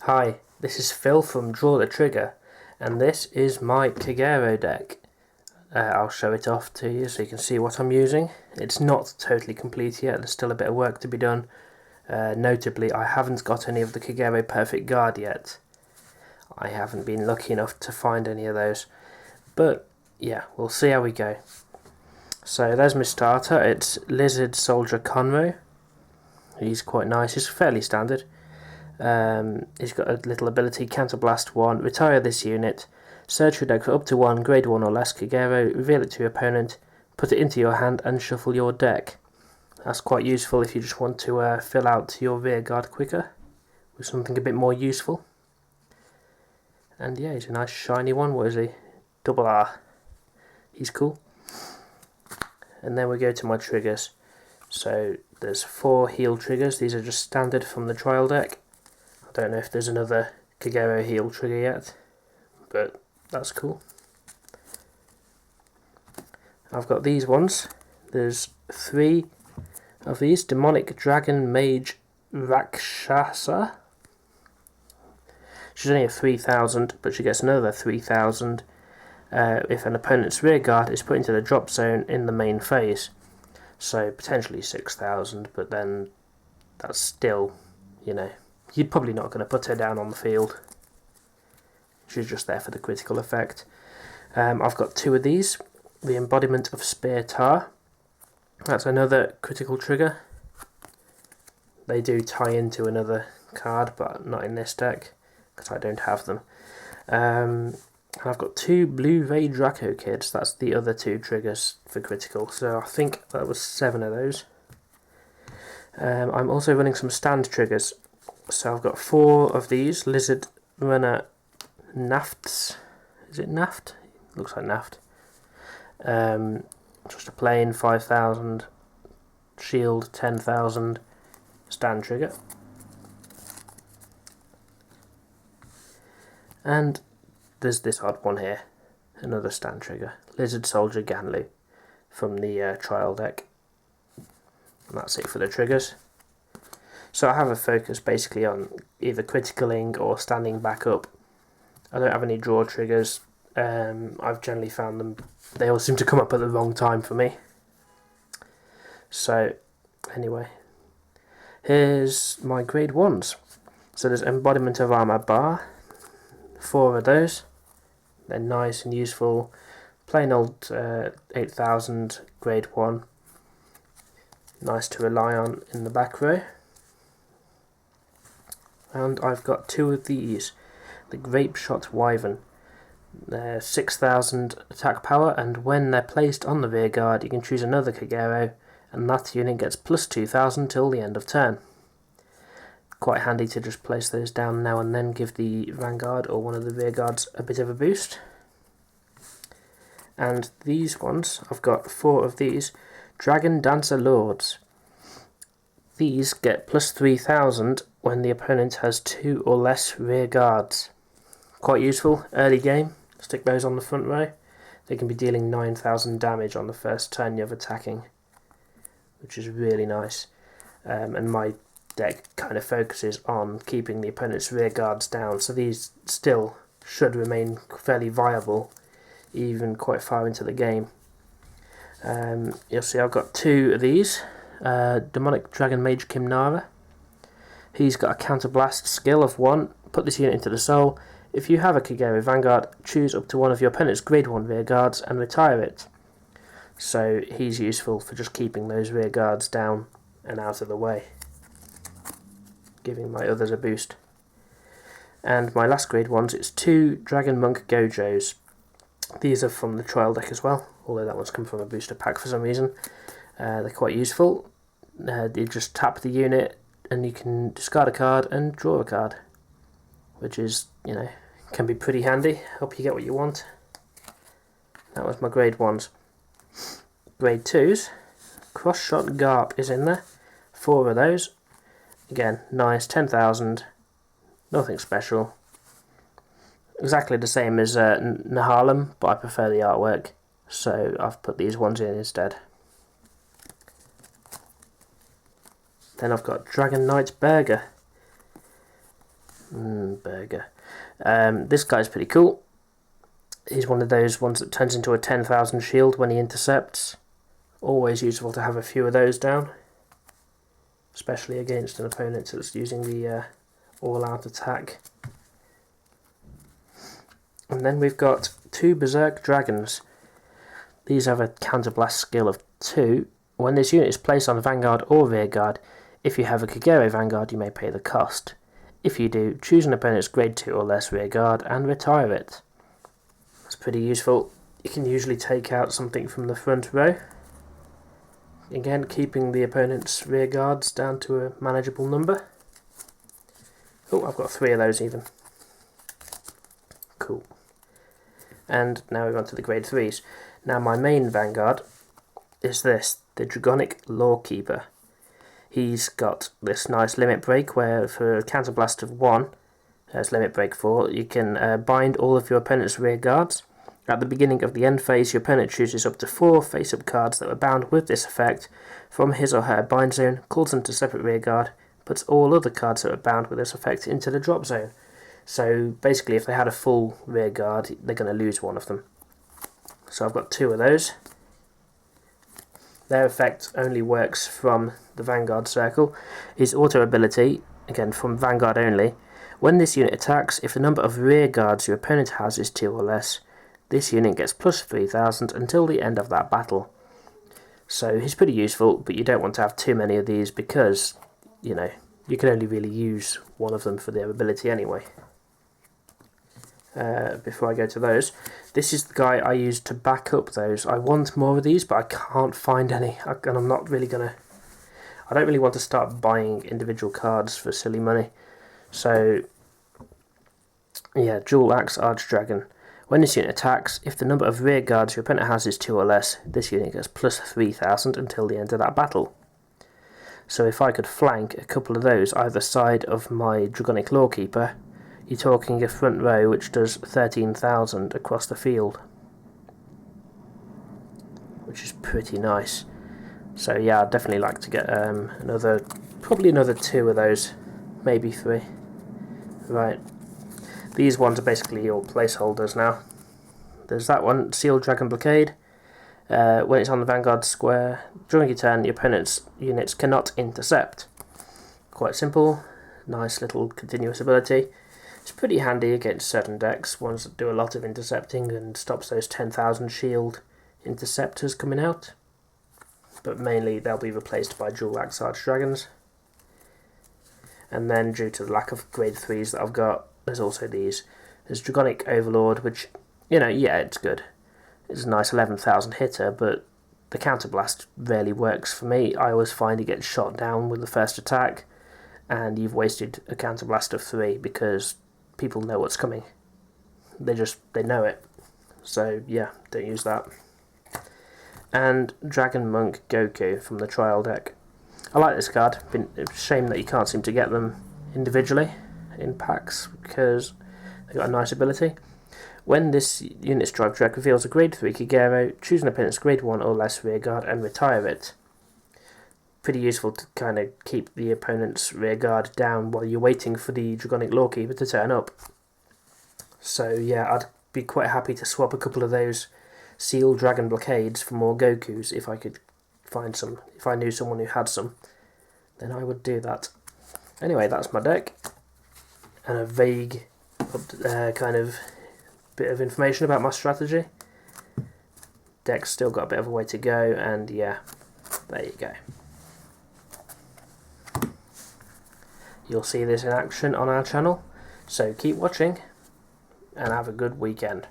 Hi, this is Phil from Draw the Trigger, and this is my Kagero deck. I'll show it off to you so you can see what I'm using. It's not totally complete yet, there's still a bit of work to be done. Notably, I haven't got any of the Kagero Perfect Guard yet. I haven't been lucky enough to find any of those. But yeah, we'll see how we go. So there's my starter. It's Lizard Soldier Conroe. He's quite nice, he's fairly standard. He's got a little ability, Counterblast 1, retire this unit, search your deck for up to 1, grade 1 or less Kagero, reveal it to your opponent, put it into your hand and shuffle your deck. That's quite useful if you just want to fill out your rear guard quicker with something a bit more useful. And yeah, he's a nice shiny one. What is he? Double R. He's cool. And then we go to my triggers. So there's 4 heal triggers. These are just standard from the trial deck. I don't know if there's another Kagero heal trigger yet, but that's cool. I've got these ones. There's 3 of these. Demonic Dragon Mage Rakshasa. She's only a 3,000, but she gets another 3,000 if an opponent's rear guard is put into the drop zone in the main phase. So potentially 6,000, but then that's still, you're probably not going to put her down on the field. She's just there for the critical effect. I've got 2 of these. The Embodiment of Spear Tar. That's another critical trigger. They do tie into another card, but not in this deck, because I don't have them. I've got 2 Blue Ray Draco Kids. That's the other 2 triggers for critical. So I think that was 7 of those. I'm also running some stand triggers. So I've got 4 of these. Lizard Runner Nafts. Is it Naft? Looks like Naft. Just a plain 5,000. Shield 10,000. Stand trigger. And there's this odd one here. Another stand trigger. Lizard Soldier Ganlu from the trial deck. And that's it for the triggers. So I have a focus basically on either criticaling or standing back up. I don't have any draw triggers. I've generally found them, they all seem to come up at the wrong time for me. So anyway, here's my grade 1s. So there's Embodiment of Armor Bar. 4 of those. They're nice and useful. Plain old 8,000 grade 1. Nice to rely on in the back row. And I've got 2 of these. The Grape Shot Wyvern. They're 6,000 attack power, and when they're placed on the rear guard, you can choose another Kagero, and that unit gets plus 2,000 till the end of turn. Quite handy to just place those down now and then, give the Vanguard or one of the rear guards a bit of a boost. And these ones, I've got 4 of these. Dragon Dancer Lords. These get plus 3,000 when the opponent has 2 or less rear guards. Quite useful, early game, stick those on the front row. They can be dealing 9,000 damage on the first turn you're attacking, which is really nice. And my deck kind of focuses on keeping the opponent's rear guards down, so these still should remain fairly viable, even quite far into the game. You'll see I've got 2 of these. Demonic Dragon Mage Kimnara. He's got a Counterblast skill of 1. Put this unit into the soul. If you have a Kagero Vanguard, choose up to 1 of your opponent's grade 1 rear guards and retire it. So he's useful for just keeping those rear guards down and out of the way, giving my others a boost. And my last grade 1s, it's 2 Dragon Monk Gojos. These are from the trial deck as well, although that one's come from a booster pack for some reason. They're quite useful. You just tap the unit and you can discard a card and draw a card, which is, can be pretty handy, help you get what you want. That was my grade 1s. Grade 2s, Cross Shot Garp is in there. 4 of those. Again, nice, 10,000, nothing special. Exactly the same as Nahalem, but I prefer the artwork, so I've put these ones in instead. Then I've got Dragon Knight Burger. Burger. This guy's pretty cool. He's one of those ones that turns into a 10,000 shield when he intercepts. Always useful to have a few of those down, especially against an opponent that's using the all-out attack. And then we've got 2 Berserk Dragons. These have a counterblast skill of 2. When this unit is placed on a Vanguard or Rearguard, if you have a Kagero Vanguard, you may pay the cost. If you do, choose an opponent's grade 2 or less Rearguard and retire it. That's pretty useful. You can usually take out something from the front row. Again, keeping the opponent's Rearguards down to a manageable number. Oh, I've got 3 of those even. Cool. And now we're on to the grade 3s. Now my main Vanguard is this, the Dragonic Lawkeeper. He's got this nice limit break where for a counterblast of 1, as limit break 4, you can bind all of your opponent's rear guards. At the beginning of the end phase, your opponent chooses up to 4 face-up cards that were bound with this effect from his or her bind zone, calls them to separate rear guard, puts all other cards that were bound with this effect into the drop zone. So basically if they had a full rear guard, they're going to lose one of them. So I've got 2 of those. Their effect only works from the Vanguard circle. His auto ability, again from Vanguard only, when this unit attacks, if the number of rear guards your opponent has is 2 or less, this unit gets plus 3000 until the end of that battle. So he's pretty useful, but you don't want to have too many of these because, you know, you can only really use one of them for their ability anyway. Before I go to those, this is the guy I use to back up those. I want more of these, but I can't find any, and I'm not really gonna. I don't really want to start buying individual cards for silly money. So, yeah, Dual Axe Archdragon. When this unit attacks, if the number of rear guards your opponent has is 2 or less, this unit gets plus 3000 until the end of that battle. So if I could flank a couple of those either side of my Dragonic Lawkeeper, you're talking a front row which does 13,000 across the field, which is pretty nice. So yeah, I'd definitely like to get probably another 2 of those, maybe 3. Right, these ones are basically your placeholders now. There's that one, Sealed Dragon Blockade. When it's on the Vanguard square, during your turn, your opponent's units cannot intercept. Quite simple, nice little continuous ability. It's pretty handy against certain decks, ones that do a lot of intercepting and stops those 10,000 shield interceptors coming out. But mainly they'll be replaced by Dual Axe Archdragons. And then due to the lack of grade 3s that I've got, there's also these. There's Dragonic Overlord, which, you know, yeah, it's good. It's a nice 11,000 hitter, but the counterblast rarely works for me. I always find he gets shot down with the first attack, and you've wasted a counterblast of 3 because people know what's coming. They know it. So yeah, don't use that. And Dragon Monk Goku from the trial deck. I like this card. It's a shame that you can't seem to get them individually in packs because they've got a nice ability. When this unit's drive track reveals a grade 3 Kagero, choose an opponent's grade 1 or less rearguard and retire it. Pretty useful to kind of keep the opponent's rearguard down while you're waiting for the Dragonic Lawkeeper to turn up. So yeah, I'd be quite happy to swap a couple of those Sealed Dragon Blockades for more Gokus if I could find some. If I knew someone who had some, then I would do that. Anyway, that's my deck. And a vague kind of bit of information about my strategy. Deck's still got a bit of a way to go, and yeah, there you go. You'll see this in action on our channel, so keep watching and have a good weekend.